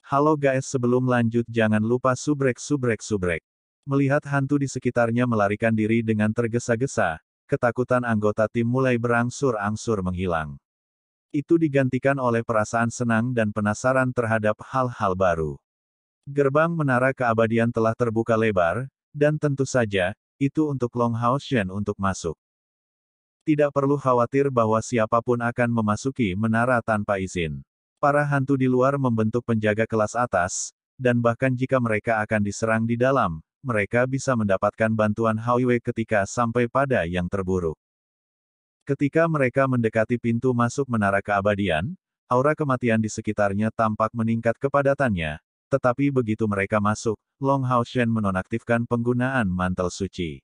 Halo guys, sebelum lanjut jangan lupa subrek. Melihat hantu di sekitarnya melarikan diri dengan tergesa-gesa, ketakutan anggota tim mulai berangsur-angsur menghilang. Itu digantikan oleh perasaan senang dan penasaran terhadap hal-hal baru. Gerbang menara keabadian telah terbuka lebar, dan tentu saja, itu untuk Long Hao Shen untuk masuk. Tidak perlu khawatir bahwa siapapun akan memasuki menara tanpa izin. Para hantu di luar membentuk penjaga kelas atas, dan bahkan jika mereka akan diserang di dalam, mereka bisa mendapatkan bantuan Hao-Wei ketika sampai pada yang terburuk. Ketika mereka mendekati pintu masuk menara keabadian, aura kematian di sekitarnya tampak meningkat kepadatannya, tetapi begitu mereka masuk, Long Hao Shen menonaktifkan penggunaan mantel suci.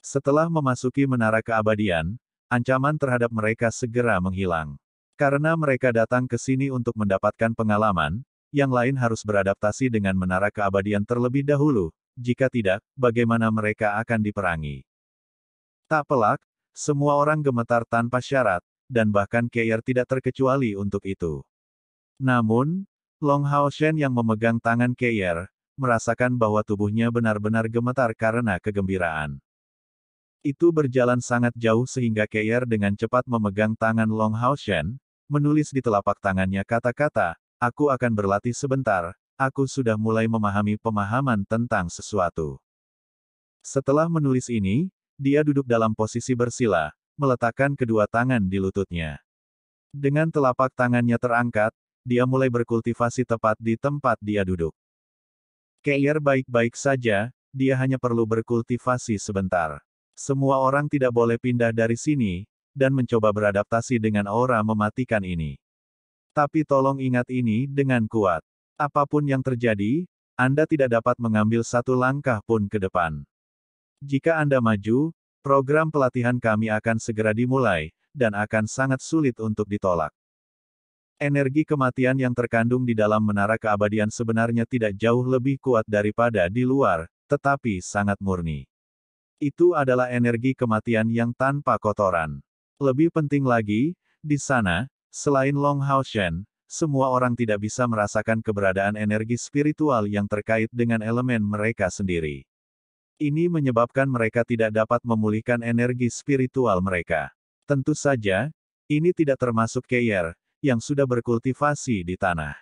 Setelah memasuki menara keabadian, ancaman terhadap mereka segera menghilang. Karena mereka datang ke sini untuk mendapatkan pengalaman, yang lain harus beradaptasi dengan menara keabadian terlebih dahulu, jika tidak, bagaimana mereka akan diperangi. Tak pelak, semua orang gemetar tanpa syarat, dan bahkan Keir tidak terkecuali untuk itu. Namun, Long Hao Shen yang memegang tangan Keir, merasakan bahwa tubuhnya benar-benar gemetar karena kegembiraan. Itu berjalan sangat jauh sehingga Keir dengan cepat memegang tangan Long Hao Shen, menulis di telapak tangannya kata-kata, "Aku akan berlatih sebentar, aku sudah mulai memahami pemahaman tentang sesuatu." Setelah menulis ini, dia duduk dalam posisi bersila, meletakkan kedua tangan di lututnya. Dengan telapak tangannya terangkat, dia mulai berkultivasi tepat di tempat dia duduk. Keir baik-baik saja, dia hanya perlu berkultivasi sebentar. Semua orang tidak boleh pindah dari sini, dan mencoba beradaptasi dengan aura mematikan ini. Tapi tolong ingat ini dengan kuat. Apapun yang terjadi, Anda tidak dapat mengambil satu langkah pun ke depan. Jika Anda maju, program pelatihan kami akan segera dimulai, dan akan sangat sulit untuk ditolak. Energi kematian yang terkandung di dalam menara keabadian sebenarnya tidak jauh lebih kuat daripada di luar, tetapi sangat murni. Itu adalah energi kematian yang tanpa kotoran. Lebih penting lagi, di sana, selain Long Hao Shen, semua orang tidak bisa merasakan keberadaan energi spiritual yang terkait dengan elemen mereka sendiri. Ini menyebabkan mereka tidak dapat memulihkan energi spiritual mereka. Tentu saja, ini tidak termasuk Keir, yang sudah berkultivasi di tanah.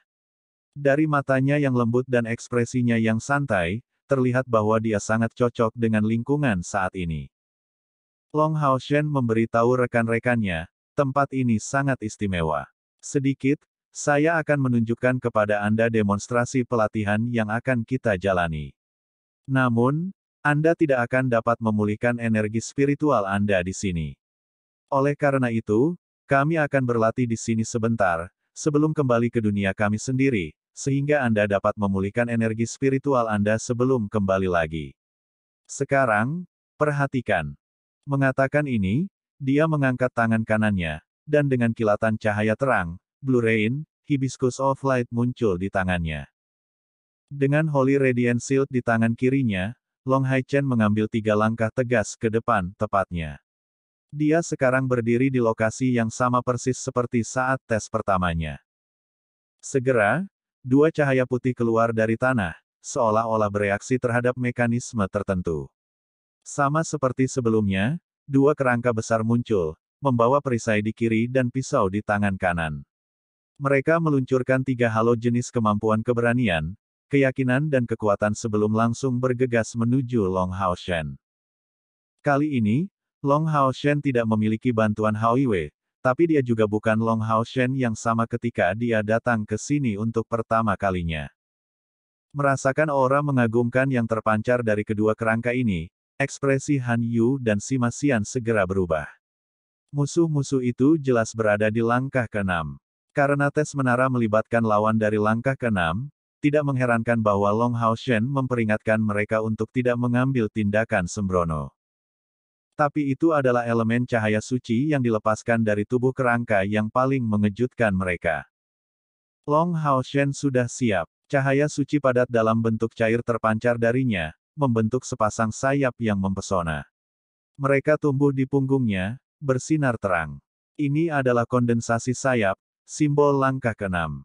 Dari matanya yang lembut dan ekspresinya yang santai, terlihat bahwa dia sangat cocok dengan lingkungan saat ini. Long Hao Shen memberitahu rekan-rekannya, tempat ini sangat istimewa. Sedikit, saya akan menunjukkan kepada Anda demonstrasi pelatihan yang akan kita jalani. Namun, Anda tidak akan dapat memulihkan energi spiritual Anda di sini. Oleh karena itu, kami akan berlatih di sini sebentar, sebelum kembali ke dunia kami sendiri, sehingga Anda dapat memulihkan energi spiritual Anda sebelum kembali lagi. Sekarang, perhatikan. Mengatakan ini, dia mengangkat tangan kanannya, dan dengan kilatan cahaya terang, Blue Rain, Hibiscus of Light muncul di tangannya. Dengan Holy Radiant Shield di tangan kirinya, Long Hai Chen mengambil 3 langkah tegas ke depan, tepatnya. Dia sekarang berdiri di lokasi yang sama persis seperti saat tes pertamanya. Segera, 2 cahaya putih keluar dari tanah, seolah-olah bereaksi terhadap mekanisme tertentu. Sama seperti sebelumnya, 2 kerangka besar muncul, membawa perisai di kiri dan pisau di tangan kanan. Mereka meluncurkan 3 halo jenis kemampuan keberanian, keyakinan dan kekuatan sebelum langsung bergegas menuju Long Hao Shen. Kali ini, Long Hao Shen tidak memiliki bantuan Hao-Wei, tapi dia juga bukan Long Hao Shen yang sama ketika dia datang ke sini untuk pertama kalinya. Merasakan aura mengagumkan yang terpancar dari kedua kerangka ini, ekspresi Han Yu dan Sima Xian segera berubah. Musuh-musuh itu jelas berada di langkah ke-6. Karena tes menara melibatkan lawan dari langkah ke-6, tidak mengherankan bahwa Long Hao Shen memperingatkan mereka untuk tidak mengambil tindakan sembrono. Tapi itu adalah elemen cahaya suci yang dilepaskan dari tubuh kerangka yang paling mengejutkan mereka. Long Hao Shen sudah siap. Cahaya suci padat dalam bentuk cair terpancar darinya, membentuk sepasang sayap yang mempesona. Mereka tumbuh di punggungnya, bersinar terang. Ini adalah kondensasi sayap, simbol langkah ke-6.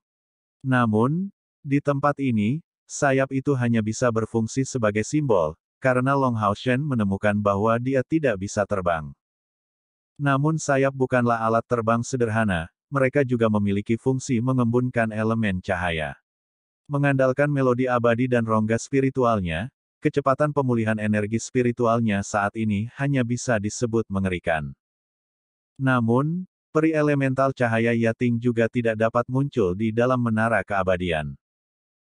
Namun, Di tempat ini, sayap itu hanya bisa berfungsi sebagai simbol, karena Long Haoshen menemukan bahwa dia tidak bisa terbang. Namun sayap bukanlah alat terbang sederhana, mereka juga memiliki fungsi mengembunkan elemen cahaya. Mengandalkan melodi abadi dan rongga spiritualnya, kecepatan pemulihan energi spiritualnya saat ini hanya bisa disebut mengerikan. Namun, peri elemental cahaya Yating juga tidak dapat muncul di dalam menara keabadian.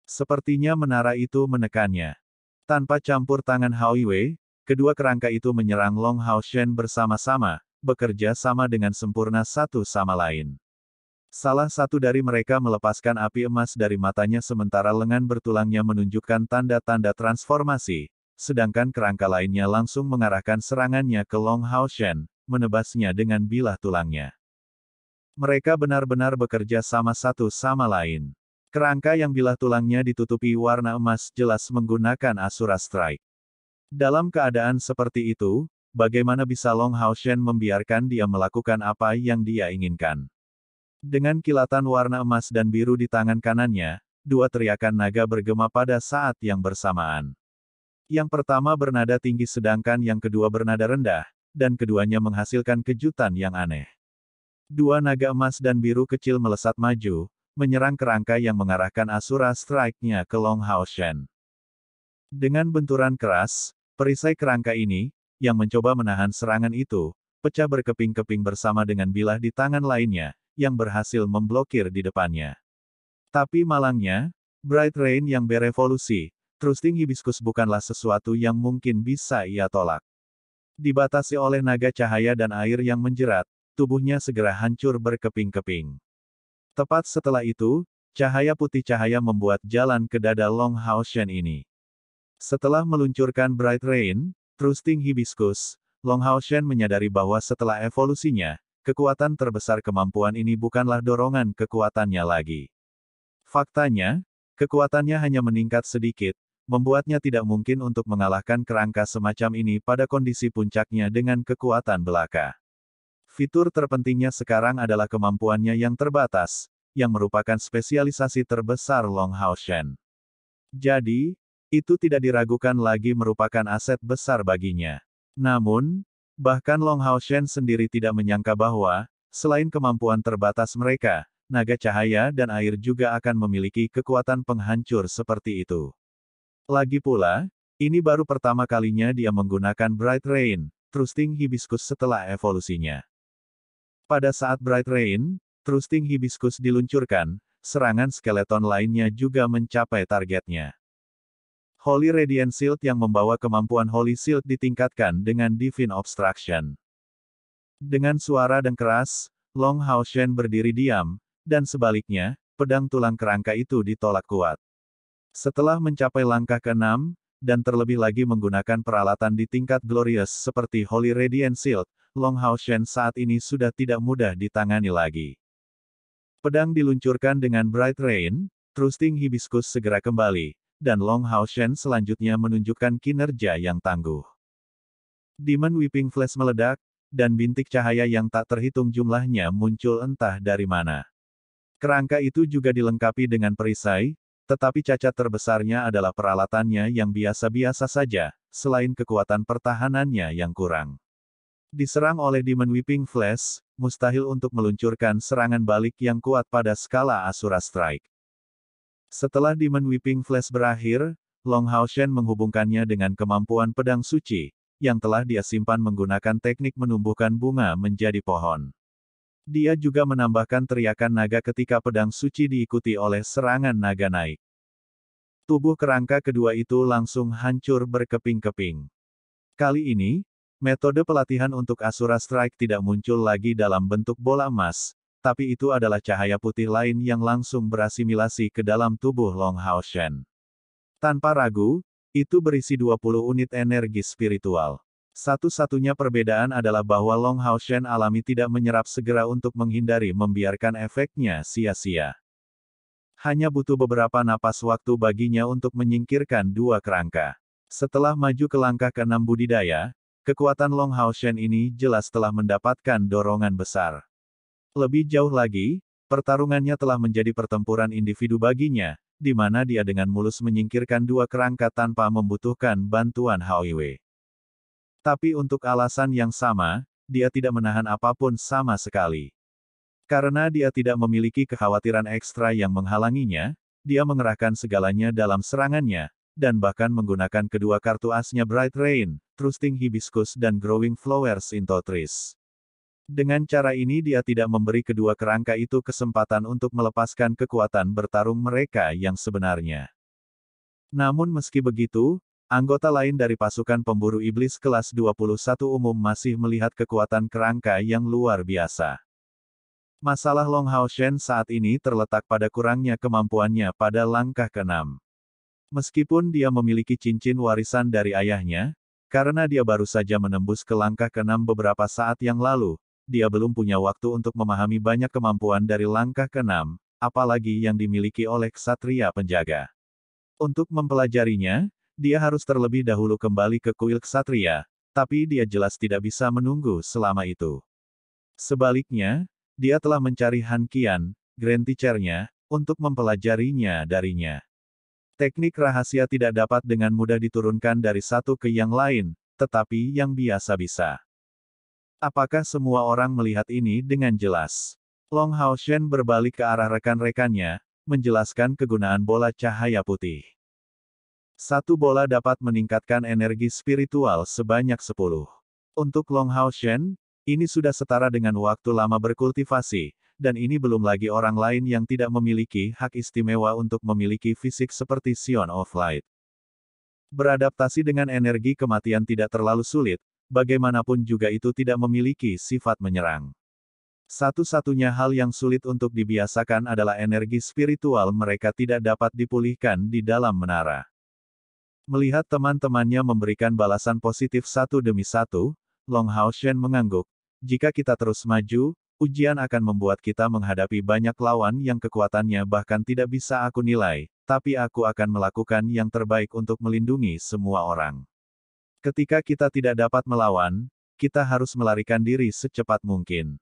Sepertinya menara itu menekannya. Tanpa campur tangan Hao Wei, kedua kerangka itu menyerang Long Haoshen bersama-sama, bekerja sama dengan sempurna satu sama lain. Salah satu dari mereka melepaskan api emas dari matanya sementara lengan bertulangnya menunjukkan tanda-tanda transformasi, sedangkan kerangka lainnya langsung mengarahkan serangannya ke Long Haoshen, menebasnya dengan bilah tulangnya. Mereka benar-benar bekerja sama satu sama lain. Kerangka yang bilah tulangnya ditutupi warna emas jelas menggunakan Asura Strike. Dalam keadaan seperti itu, bagaimana bisa Long Haoshen membiarkan dia melakukan apa yang dia inginkan? Dengan kilatan warna emas dan biru di tangan kanannya, dua teriakan naga bergema pada saat yang bersamaan. Yang pertama bernada tinggi sedangkan yang kedua bernada rendah, dan keduanya menghasilkan kejutan yang aneh. Dua naga emas dan biru kecil melesat maju, menyerang kerangka yang mengarahkan Asura Strike-nya ke Long Haoshen. Dengan benturan keras, perisai kerangka ini, yang mencoba menahan serangan itu, pecah berkeping-keping bersama dengan bilah di tangan lainnya, yang berhasil memblokir di depannya. Tapi malangnya, Bright Rain yang berevolusi, Thrusting Hibiscus bukanlah sesuatu yang mungkin bisa ia tolak. Dibatasi oleh naga cahaya dan air yang menjerat, tubuhnya segera hancur berkeping-keping. Tepat setelah itu, cahaya putih cahaya membuat jalan ke dada Long Haoshen ini. Setelah meluncurkan Bright Rain, Thrusting Hibiscus, Long Haoshen menyadari bahwa setelah evolusinya, kekuatan terbesar kemampuan ini bukanlah dorongan kekuatannya lagi. Faktanya, kekuatannya hanya meningkat sedikit, membuatnya tidak mungkin untuk mengalahkan kerangka semacam ini pada kondisi puncaknya dengan kekuatan belaka. Fitur terpentingnya sekarang adalah kemampuannya yang terbatas, yang merupakan spesialisasi terbesar Long Haoshen. Jadi, itu tidak diragukan lagi merupakan aset besar baginya. Namun, bahkan Long Haoshen sendiri tidak menyangka bahwa, selain kemampuan terbatas mereka, naga cahaya dan air juga akan memiliki kekuatan penghancur seperti itu. Lagi pula, ini baru pertama kalinya dia menggunakan Bright Rain, Thrusting Hibiscus setelah evolusinya. Pada saat Bright Rain, Thrusting Hibiscus diluncurkan, serangan skeleton lainnya juga mencapai targetnya. Holy Radiant Shield yang membawa kemampuan Holy Shield ditingkatkan dengan Divine Obstruction. Dengan suara dan keras, Long Haoshen berdiri diam, dan sebaliknya, pedang tulang kerangka itu ditolak kuat. Setelah mencapai langkah ke-6, dan terlebih lagi menggunakan peralatan di tingkat glorious seperti Holy Radiant Shield, Long Haoshen saat ini sudah tidak mudah ditangani lagi. Pedang diluncurkan dengan Bright Rain, Thrusting Hibiscus segera kembali, dan Long Haoshen selanjutnya menunjukkan kinerja yang tangguh. Demon Whipping Flash meledak, dan bintik cahaya yang tak terhitung jumlahnya muncul entah dari mana. Kerangka itu juga dilengkapi dengan perisai, tetapi cacat terbesarnya adalah peralatannya yang biasa-biasa saja, selain kekuatan pertahanannya yang kurang. Diserang oleh Demon Whipping Flash, mustahil untuk meluncurkan serangan balik yang kuat pada skala Asura Strike. Setelah Demon Whipping Flash berakhir, Long Haoshen menghubungkannya dengan kemampuan pedang suci, yang telah dia simpan menggunakan teknik menumbuhkan bunga menjadi pohon. Dia juga menambahkan teriakan naga ketika pedang suci diikuti oleh serangan naga naik. Tubuh kerangka kedua itu langsung hancur berkeping-keping. Kali ini, metode pelatihan untuk Asura Strike tidak muncul lagi dalam bentuk bola emas, tapi itu adalah cahaya putih lain yang langsung berasimilasi ke dalam tubuh Long Haoshen. Tanpa ragu, itu berisi 20 unit energi spiritual. Satu-satunya perbedaan adalah bahwa Long Haoshen alami tidak menyerap segera untuk menghindari membiarkan efeknya sia-sia. Hanya butuh beberapa napas waktu baginya untuk menyingkirkan dua kerangka. Setelah maju ke langkah ke-6 budidaya, kekuatan Long Haoshen ini jelas telah mendapatkan dorongan besar. Lebih jauh lagi, pertarungannya telah menjadi pertempuran individu baginya, di mana dia dengan mulus menyingkirkan dua kerangka tanpa membutuhkan bantuan Hao Wei. Tapi untuk alasan yang sama, dia tidak menahan apapun sama sekali. Karena dia tidak memiliki kekhawatiran ekstra yang menghalanginya, dia mengerahkan segalanya dalam serangannya, dan bahkan menggunakan kedua kartu asnya Bright Rain, Trusting Hibiscus dan Growing Flowers into Trees. Dengan cara ini dia tidak memberi kedua kerangka itu kesempatan untuk melepaskan kekuatan bertarung mereka yang sebenarnya. Namun meski begitu, anggota lain dari pasukan pemburu iblis kelas 21 umum masih melihat kekuatan kerangka yang luar biasa. Masalah Long Hao Shen saat ini terletak pada kurangnya kemampuannya pada langkah ke-6. Meskipun dia memiliki cincin warisan dari ayahnya, karena dia baru saja menembus ke langkah ke-6 beberapa saat yang lalu, dia belum punya waktu untuk memahami banyak kemampuan dari langkah ke-6, apalagi yang dimiliki oleh ksatria penjaga. Untuk mempelajarinya, dia harus terlebih dahulu kembali ke kuil ksatria, tapi dia jelas tidak bisa menunggu selama itu. Sebaliknya, dia telah mencari Han Qian, Grand Teacher-nya, untuk mempelajarinya darinya. Teknik rahasia tidak dapat dengan mudah diturunkan dari satu ke yang lain, tetapi yang biasa bisa. Apakah semua orang melihat ini dengan jelas? Long Hao Shen berbalik ke arah rekan-rekannya, menjelaskan kegunaan bola cahaya putih. Satu bola dapat meningkatkan energi spiritual sebanyak 10. Untuk Long Hao Shen, ini sudah setara dengan waktu lama berkultivasi, dan ini belum lagi orang lain yang tidak memiliki hak istimewa untuk memiliki fisik seperti Sion of Light. Beradaptasi dengan energi kematian tidak terlalu sulit, bagaimanapun juga itu tidak memiliki sifat menyerang. Satu-satunya hal yang sulit untuk dibiasakan adalah energi spiritual mereka tidak dapat dipulihkan di dalam menara. Melihat teman-temannya memberikan balasan positif satu demi satu, Long Hao Shen mengangguk. Jika kita terus maju, ujian akan membuat kita menghadapi banyak lawan yang kekuatannya bahkan tidak bisa aku nilai, tapi aku akan melakukan yang terbaik untuk melindungi semua orang. Ketika kita tidak dapat melawan, kita harus melarikan diri secepat mungkin.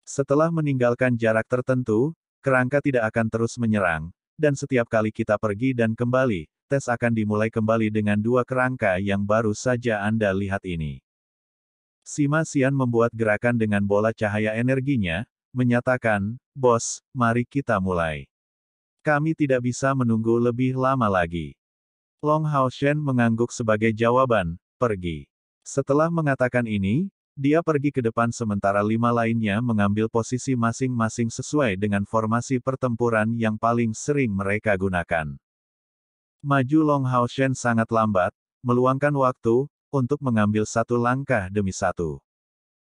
Setelah meninggalkan jarak tertentu, kerangka tidak akan terus menyerang, dan setiap kali kita pergi dan kembali, tes akan dimulai kembali dengan dua kerangka yang baru saja Anda lihat ini. Sima Xian membuat gerakan dengan bola cahaya energinya, menyatakan, "Bos, mari kita mulai. Kami tidak bisa menunggu lebih lama lagi." Long Hao Shen mengangguk sebagai jawaban, "Pergi." Setelah mengatakan ini, dia pergi ke depan sementara 5 lainnya mengambil posisi masing-masing sesuai dengan formasi pertempuran yang paling sering mereka gunakan. Maju Long Hao Shen sangat lambat, meluangkan waktu, untuk mengambil satu langkah demi satu.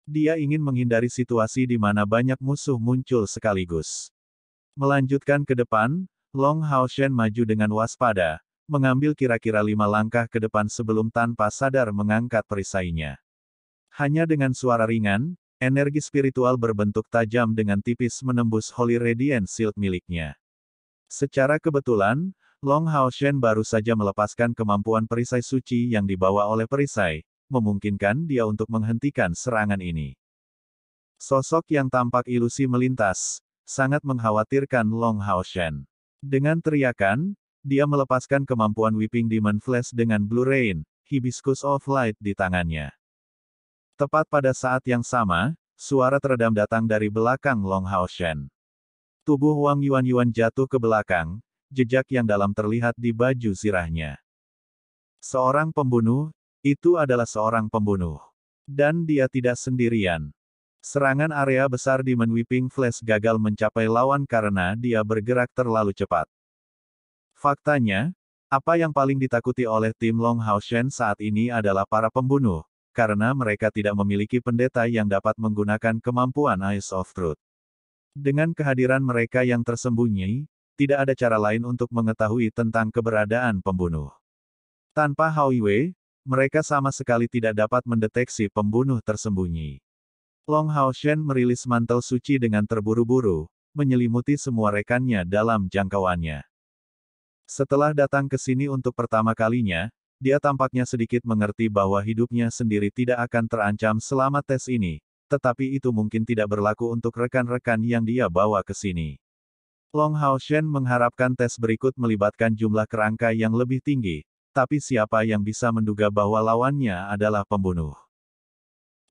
Dia ingin menghindari situasi di mana banyak musuh muncul sekaligus. Melanjutkan ke depan, Long Hao Shen maju dengan waspada, mengambil kira-kira 5 langkah ke depan sebelum tanpa sadar mengangkat perisainya. Hanya dengan suara ringan, energi spiritual berbentuk tajam dengan tipis menembus Holy Radiant Shield miliknya. Secara kebetulan, Long Hao Shen baru saja melepaskan kemampuan perisai suci yang dibawa oleh perisai, memungkinkan dia untuk menghentikan serangan ini. Sosok yang tampak ilusi melintas, sangat mengkhawatirkan Long Hao Shen. Dengan teriakan, dia melepaskan kemampuan Whipping Demon Flash dengan Blue Rain, Hibiscus of Light di tangannya. Tepat pada saat yang sama, suara teredam datang dari belakang Long Hao Shen. Tubuh Wang Yuan jatuh ke belakang, jejak yang dalam terlihat di baju zirahnya. Seorang pembunuh, itu adalah seorang pembunuh. Dan dia tidak sendirian. Serangan area besar Demon Whipping Flash gagal mencapai lawan karena dia bergerak terlalu cepat. Faktanya, apa yang paling ditakuti oleh tim Long Hao Shen saat ini adalah para pembunuh, karena mereka tidak memiliki pendeta yang dapat menggunakan kemampuan Eyes of Truth. Dengan kehadiran mereka yang tersembunyi, tidak ada cara lain untuk mengetahui tentang keberadaan pembunuh. Tanpa Hao Wei, mereka sama sekali tidak dapat mendeteksi pembunuh tersembunyi. Long Hao Shen merilis mantel suci dengan terburu-buru, menyelimuti semua rekannya dalam jangkauannya. Setelah datang ke sini untuk pertama kalinya, dia tampaknya sedikit mengerti bahwa hidupnya sendiri tidak akan terancam selama tes ini, tetapi itu mungkin tidak berlaku untuk rekan-rekan yang dia bawa ke sini. Long Haoshen mengharapkan tes berikut melibatkan jumlah kerangka yang lebih tinggi, tapi siapa yang bisa menduga bahwa lawannya adalah pembunuh?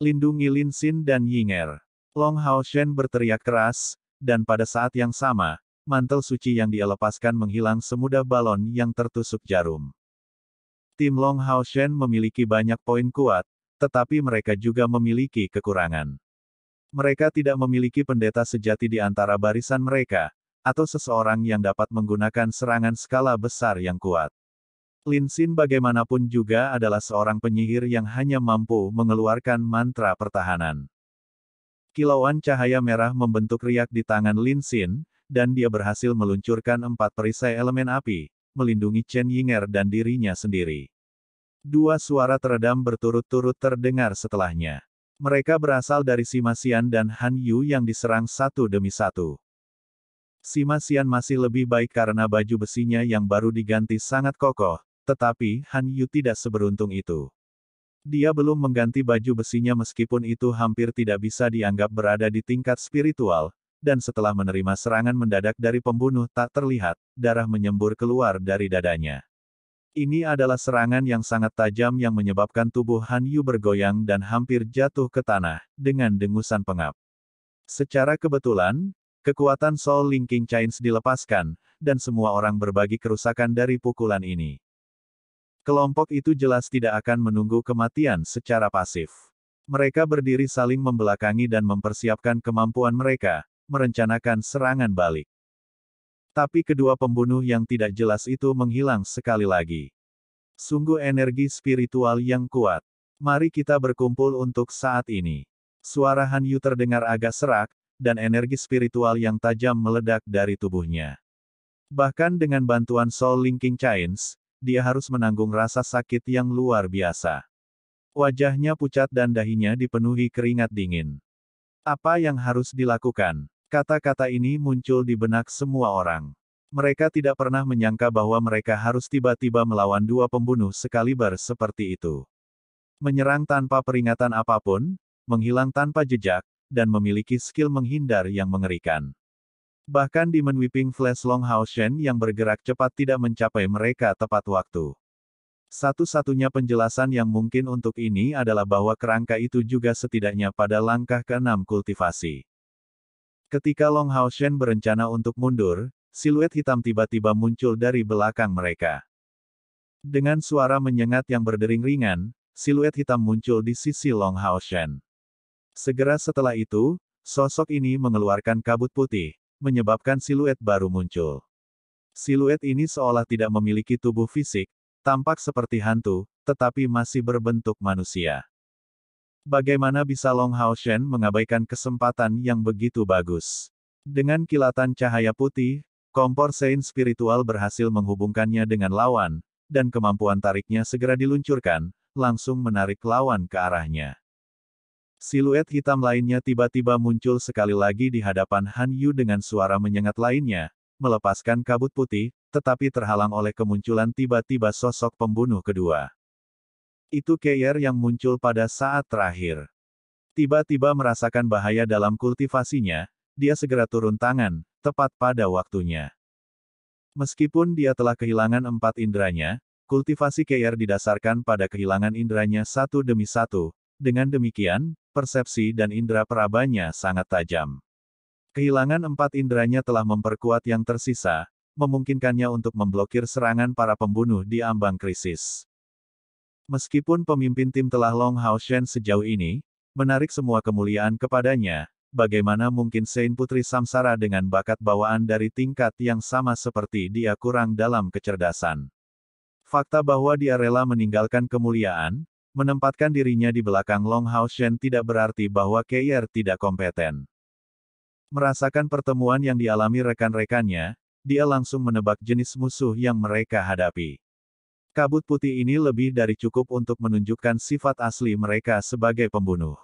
Lindungi Lin Xin dan Yinger. Long Haoshen berteriak keras, dan pada saat yang sama, mantel suci yang dia lepaskan menghilang semudah balon yang tertusuk jarum. Tim Long Haoshen memiliki banyak poin kuat, tetapi mereka juga memiliki kekurangan. Mereka tidak memiliki pendeta sejati di antara barisan mereka, atau seseorang yang dapat menggunakan serangan skala besar yang kuat. Lin Xin bagaimanapun juga adalah seorang penyihir yang hanya mampu mengeluarkan mantra pertahanan. Kilauan cahaya merah membentuk riak di tangan Lin Xin, dan dia berhasil meluncurkan 4 perisai elemen api, melindungi Chen Yinger dan dirinya sendiri. 2 suara teredam berturut-turut terdengar setelahnya. Mereka berasal dari Sima Xian dan Han Yu yang diserang satu demi satu. Sima Xian masih lebih baik karena baju besinya yang baru diganti sangat kokoh, tetapi Han Yu tidak seberuntung itu. Dia belum mengganti baju besinya meskipun itu hampir tidak bisa dianggap berada di tingkat spiritual, dan setelah menerima serangan mendadak dari pembunuh tak terlihat, darah menyembur keluar dari dadanya. Ini adalah serangan yang sangat tajam yang menyebabkan tubuh Han Yu bergoyang dan hampir jatuh ke tanah, dengan dengusan pengap. Secara kebetulan, kekuatan Soul Linking Chains dilepaskan, dan semua orang berbagi kerusakan dari pukulan ini. Kelompok itu jelas tidak akan menunggu kematian secara pasif. Mereka berdiri saling membelakangi dan mempersiapkan kemampuan mereka, merencanakan serangan balik. Tapi kedua pembunuh yang tidak jelas itu menghilang sekali lagi. Sungguh energi spiritual yang kuat. Mari kita berkumpul untuk saat ini. Suara Han Yu terdengar agak serak, dan energi spiritual yang tajam meledak dari tubuhnya. Bahkan dengan bantuan Soul Linking Chains, dia harus menanggung rasa sakit yang luar biasa. Wajahnya pucat dan dahinya dipenuhi keringat dingin. Apa yang harus dilakukan? Kata-kata ini muncul di benak semua orang. Mereka tidak pernah menyangka bahwa mereka harus tiba-tiba melawan 2 pembunuh sekaliber seperti itu. Menyerang tanpa peringatan apapun, menghilang tanpa jejak, dan memiliki skill menghindar yang mengerikan. Bahkan Demon Whipping Flash Long Haoshen yang bergerak cepat tidak mencapai mereka tepat waktu. Satu-satunya penjelasan yang mungkin untuk ini adalah bahwa kerangka itu juga setidaknya pada langkah ke-6 kultivasi. Ketika Long Haoshen berencana untuk mundur, siluet hitam tiba-tiba muncul dari belakang mereka. Dengan suara menyengat yang berdering ringan, siluet hitam muncul di sisi Long Haoshen. Segera setelah itu, sosok ini mengeluarkan kabut putih, menyebabkan siluet baru muncul. Siluet ini seolah tidak memiliki tubuh fisik, tampak seperti hantu, tetapi masih berbentuk manusia. Bagaimana bisa Long Haoshen mengabaikan kesempatan yang begitu bagus? Dengan kilatan cahaya putih, kompor sein spiritual berhasil menghubungkannya dengan lawan, dan kemampuan tariknya segera diluncurkan, langsung menarik lawan ke arahnya. Siluet hitam lainnya tiba-tiba muncul sekali lagi di hadapan Han Yu dengan suara menyengat lainnya, melepaskan kabut putih, tetapi terhalang oleh kemunculan tiba-tiba sosok pembunuh kedua. Itu Keir yang muncul pada saat terakhir. Tiba-tiba merasakan bahaya dalam kultivasinya, dia segera turun tangan, tepat pada waktunya. Meskipun dia telah kehilangan 4 inderanya, kultivasi Keir didasarkan pada kehilangan inderanya satu demi satu. Dengan demikian, persepsi dan indera perabanya sangat tajam. Kehilangan 4 inderanya telah memperkuat yang tersisa, memungkinkannya untuk memblokir serangan para pembunuh di ambang krisis. Meskipun pemimpin tim telah Long Haoshen sejauh ini, menarik semua kemuliaan kepadanya, bagaimana mungkin Sein Putri Samsara dengan bakat bawaan dari tingkat yang sama seperti dia kurang dalam kecerdasan. Fakta bahwa dia rela meninggalkan kemuliaan, menempatkan dirinya di belakang Long Haoshen tidak berarti bahwa Keir tidak kompeten. Merasakan pertemuan yang dialami rekan-rekannya, dia langsung menebak jenis musuh yang mereka hadapi. Kabut putih ini lebih dari cukup untuk menunjukkan sifat asli mereka sebagai pembunuh.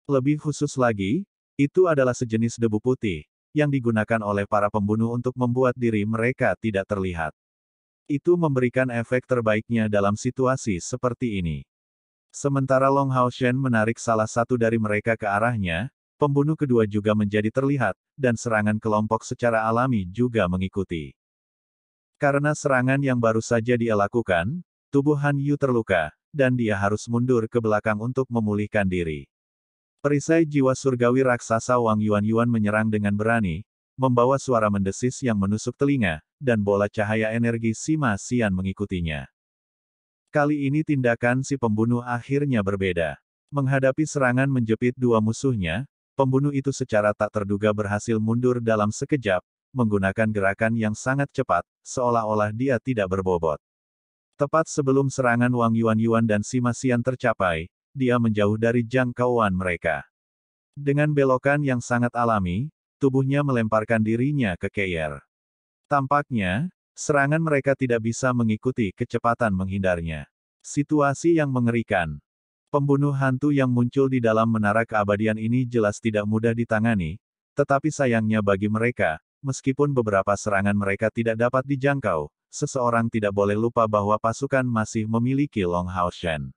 Lebih khusus lagi, itu adalah sejenis debu putih, yang digunakan oleh para pembunuh untuk membuat diri mereka tidak terlihat. Itu memberikan efek terbaiknya dalam situasi seperti ini. Sementara Long Haoshen menarik salah satu dari mereka ke arahnya, pembunuh kedua juga menjadi terlihat, dan serangan kelompok secara alami juga mengikuti. Karena serangan yang baru saja dia lakukan, tubuh Han Yu terluka, dan dia harus mundur ke belakang untuk memulihkan diri. Perisai jiwa surgawi raksasa Wang Yuan menyerang dengan berani, membawa suara mendesis yang menusuk telinga, dan bola cahaya energi Sima Xian mengikutinya. Kali ini tindakan si pembunuh akhirnya berbeda. Menghadapi serangan menjepit dua musuhnya, pembunuh itu secara tak terduga berhasil mundur dalam sekejap, menggunakan gerakan yang sangat cepat, seolah-olah dia tidak berbobot. Tepat sebelum serangan Wang Yuan dan Sima Xian tercapai, dia menjauh dari jangkauan mereka. Dengan belokan yang sangat alami, tubuhnya melemparkan dirinya ke Keir. Tampaknya, serangan mereka tidak bisa mengikuti kecepatan menghindarnya. Situasi yang mengerikan. Pembunuh hantu yang muncul di dalam menara keabadian ini jelas tidak mudah ditangani, tetapi sayangnya bagi mereka, meskipun beberapa serangan mereka tidak dapat dijangkau, seseorang tidak boleh lupa bahwa pasukan masih memiliki Long Hao Shen.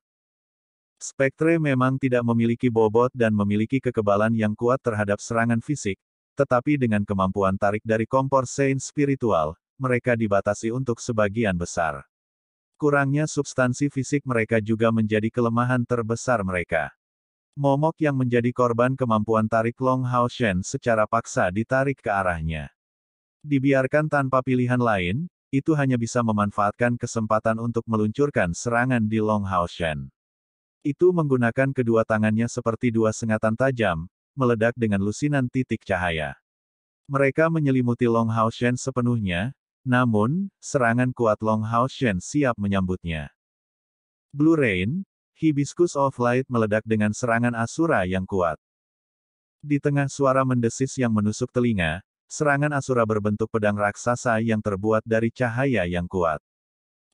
Spektre memang tidak memiliki bobot dan memiliki kekebalan yang kuat terhadap serangan fisik, tetapi dengan kemampuan tarik dari kompor Saint spiritual, mereka dibatasi untuk sebagian besar. Kurangnya substansi fisik mereka juga menjadi kelemahan terbesar mereka. Momok yang menjadi korban kemampuan tarik Long Hao Shen secara paksa ditarik ke arahnya. Dibiarkan tanpa pilihan lain, itu hanya bisa memanfaatkan kesempatan untuk meluncurkan serangan di Long Hao Shen. Itu menggunakan kedua tangannya seperti dua sengatan tajam, meledak dengan lusinan titik cahaya. Mereka menyelimuti Long Hao Shen sepenuhnya, namun, serangan kuat Long Hao Shen siap menyambutnya. Blue Rain, Hibiscus of Light meledak dengan serangan Asura yang kuat. Di tengah suara mendesis yang menusuk telinga, serangan Asura berbentuk pedang raksasa yang terbuat dari cahaya yang kuat.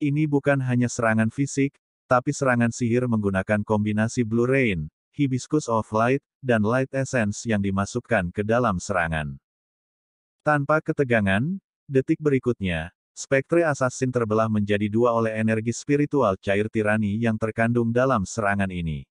Ini bukan hanya serangan fisik, tapi serangan sihir menggunakan kombinasi Blue Rain, Hibiscus of Light, dan Light Essence yang dimasukkan ke dalam serangan. Tanpa ketegangan, detik berikutnya, spektre assassin terbelah menjadi dua oleh energi spiritual cair tirani yang terkandung dalam serangan ini.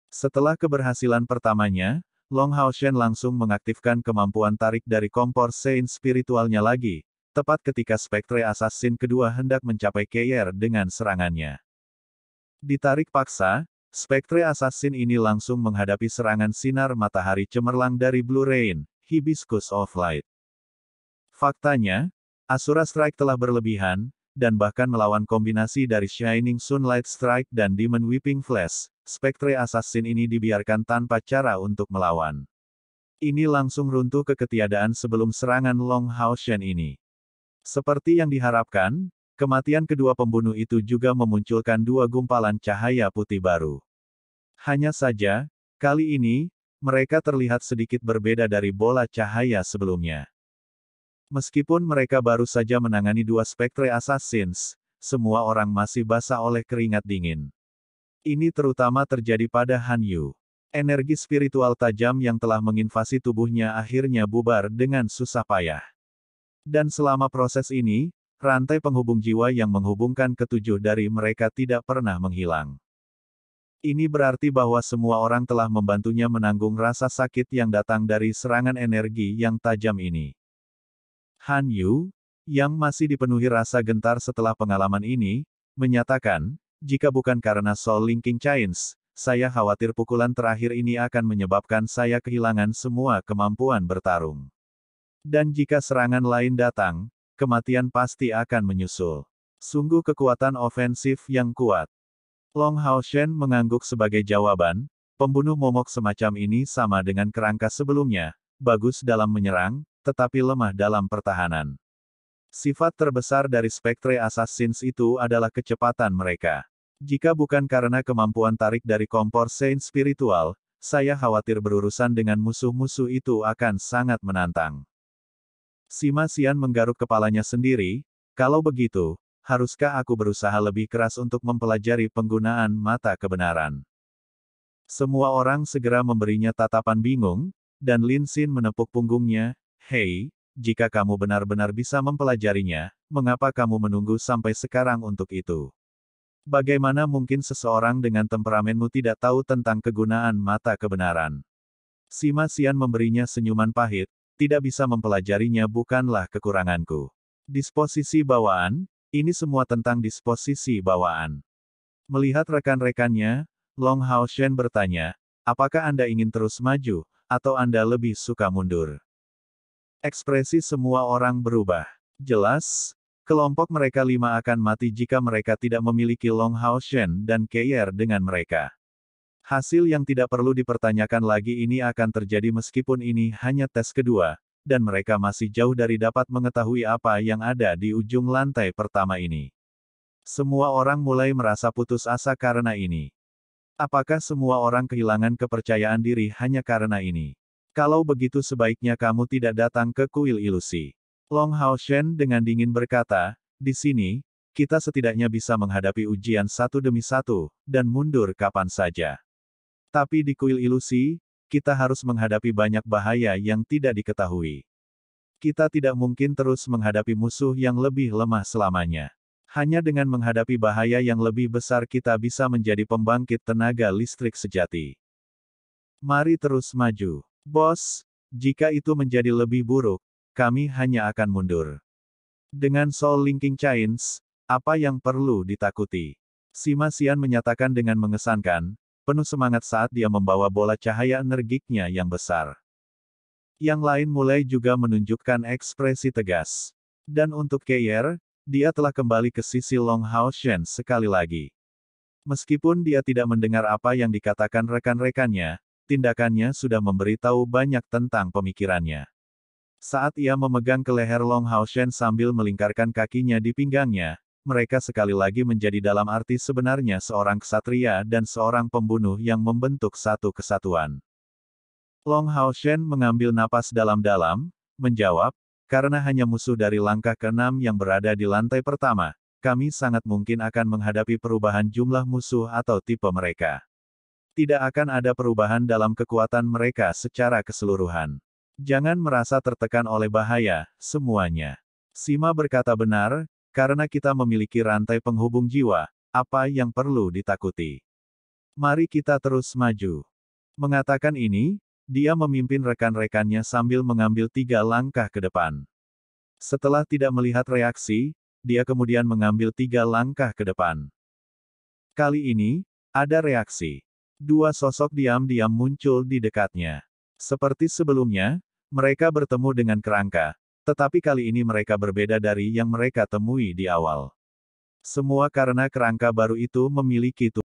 Setelah keberhasilan pertamanya, Long Hao Shen langsung mengaktifkan kemampuan tarik dari kompor Saint spiritualnya lagi, tepat ketika spektre assassin kedua hendak mencapai Keir dengan serangannya. Ditarik paksa, spektre assassin ini langsung menghadapi serangan sinar matahari cemerlang dari Blue Rain, Hibiscus of Light. Faktanya, Asura Strike telah berlebihan, dan bahkan melawan kombinasi dari Shining Sunlight Strike dan Demon Weeping Flash, spektre assassin ini dibiarkan tanpa cara untuk melawan. Ini langsung runtuh ke ketiadaan sebelum serangan Long Hao Shen ini. Seperti yang diharapkan, kematian kedua pembunuh itu juga memunculkan dua gumpalan cahaya putih baru. Hanya saja, kali ini, mereka terlihat sedikit berbeda dari bola cahaya sebelumnya. Meskipun mereka baru saja menangani dua spektre assassins, semua orang masih basah oleh keringat dingin. Ini terutama terjadi pada Han Yu. Energi spiritual tajam yang telah menginvasi tubuhnya akhirnya bubar dengan susah payah. Dan selama proses ini, rantai penghubung jiwa yang menghubungkan ketujuh dari mereka tidak pernah menghilang. Ini berarti bahwa semua orang telah membantunya menanggung rasa sakit yang datang dari serangan energi yang tajam ini. Han Yu, yang masih dipenuhi rasa gentar setelah pengalaman ini, menyatakan, jika bukan karena Soul Linking Chains, saya khawatir pukulan terakhir ini akan menyebabkan saya kehilangan semua kemampuan bertarung. Dan jika serangan lain datang, kematian pasti akan menyusul. Sungguh kekuatan ofensif yang kuat. Long Hao Shen mengangguk sebagai jawaban, pembunuh momok semacam ini sama dengan kerangka sebelumnya, bagus dalam menyerang, tetapi lemah dalam pertahanan. Sifat terbesar dari spektre assassins itu adalah kecepatan mereka. Jika bukan karena kemampuan tarik dari kompor Saint spiritual, saya khawatir berurusan dengan musuh-musuh itu akan sangat menantang. Sima Xian menggaruk kepalanya sendiri, kalau begitu, haruskah aku berusaha lebih keras untuk mempelajari penggunaan mata kebenaran? Semua orang segera memberinya tatapan bingung, dan Lin Xin menepuk punggungnya, hei, jika kamu benar-benar bisa mempelajarinya, mengapa kamu menunggu sampai sekarang untuk itu? Bagaimana mungkin seseorang dengan temperamenmu tidak tahu tentang kegunaan mata kebenaran? Sima Xian memberinya senyuman pahit, tidak bisa mempelajarinya bukanlah kekuranganku. Disposisi bawaan, ini semua tentang disposisi bawaan. Melihat rekan-rekannya, Long Hao Shen bertanya, apakah Anda ingin terus maju, atau Anda lebih suka mundur? Ekspresi semua orang berubah. Jelas, kelompok mereka 5 akan mati jika mereka tidak memiliki Long Hao Shen dan Keir dengan mereka. Hasil yang tidak perlu dipertanyakan lagi ini akan terjadi meskipun ini hanya tes kedua, dan mereka masih jauh dari dapat mengetahui apa yang ada di ujung lantai pertama ini. Semua orang mulai merasa putus asa karena ini. Apakah semua orang kehilangan kepercayaan diri hanya karena ini? Kalau begitu sebaiknya kamu tidak datang ke kuil ilusi. Long Hao Shen dengan dingin berkata, di sini, kita setidaknya bisa menghadapi ujian satu demi satu, dan mundur kapan saja. Tapi di kuil ilusi, kita harus menghadapi banyak bahaya yang tidak diketahui. Kita tidak mungkin terus menghadapi musuh yang lebih lemah selamanya. Hanya dengan menghadapi bahaya yang lebih besar kita bisa menjadi pembangkit tenaga listrik sejati. Mari terus maju. Bos, jika itu menjadi lebih buruk, kami hanya akan mundur. Dengan Soul Linking Chains, apa yang perlu ditakuti? Sima Xian menyatakan dengan mengesankan, penuh semangat saat dia membawa bola cahaya energiknya yang besar. Yang lain mulai juga menunjukkan ekspresi tegas. Dan untuk Keir, dia telah kembali ke sisi Long Hao Shen sekali lagi. Meskipun dia tidak mendengar apa yang dikatakan rekan-rekannya, tindakannya sudah memberitahu banyak tentang pemikirannya. Saat ia memegang ke leher Long Hao Shen sambil melingkarkan kakinya di pinggangnya, mereka sekali lagi menjadi dalam arti sebenarnya seorang ksatria dan seorang pembunuh yang membentuk satu kesatuan. Long Hao Shen mengambil napas dalam-dalam, menjawab, karena hanya musuh dari langkah ke-6 yang berada di lantai pertama, kami sangat mungkin akan menghadapi perubahan jumlah musuh atau tipe mereka. Tidak akan ada perubahan dalam kekuatan mereka secara keseluruhan. Jangan merasa tertekan oleh bahaya, semuanya. Sima berkata benar, karena kita memiliki rantai penghubung jiwa, apa yang perlu ditakuti? Mari kita terus maju. Mengatakan ini, dia memimpin rekan-rekannya sambil mengambil 3 langkah ke depan. Setelah tidak melihat reaksi, dia kemudian mengambil 3 langkah ke depan. Kali ini, ada reaksi. 2 sosok diam-diam muncul di dekatnya. Seperti sebelumnya, mereka bertemu dengan kerangka, tetapi kali ini mereka berbeda dari yang mereka temui di awal. Semua karena kerangka baru itu memiliki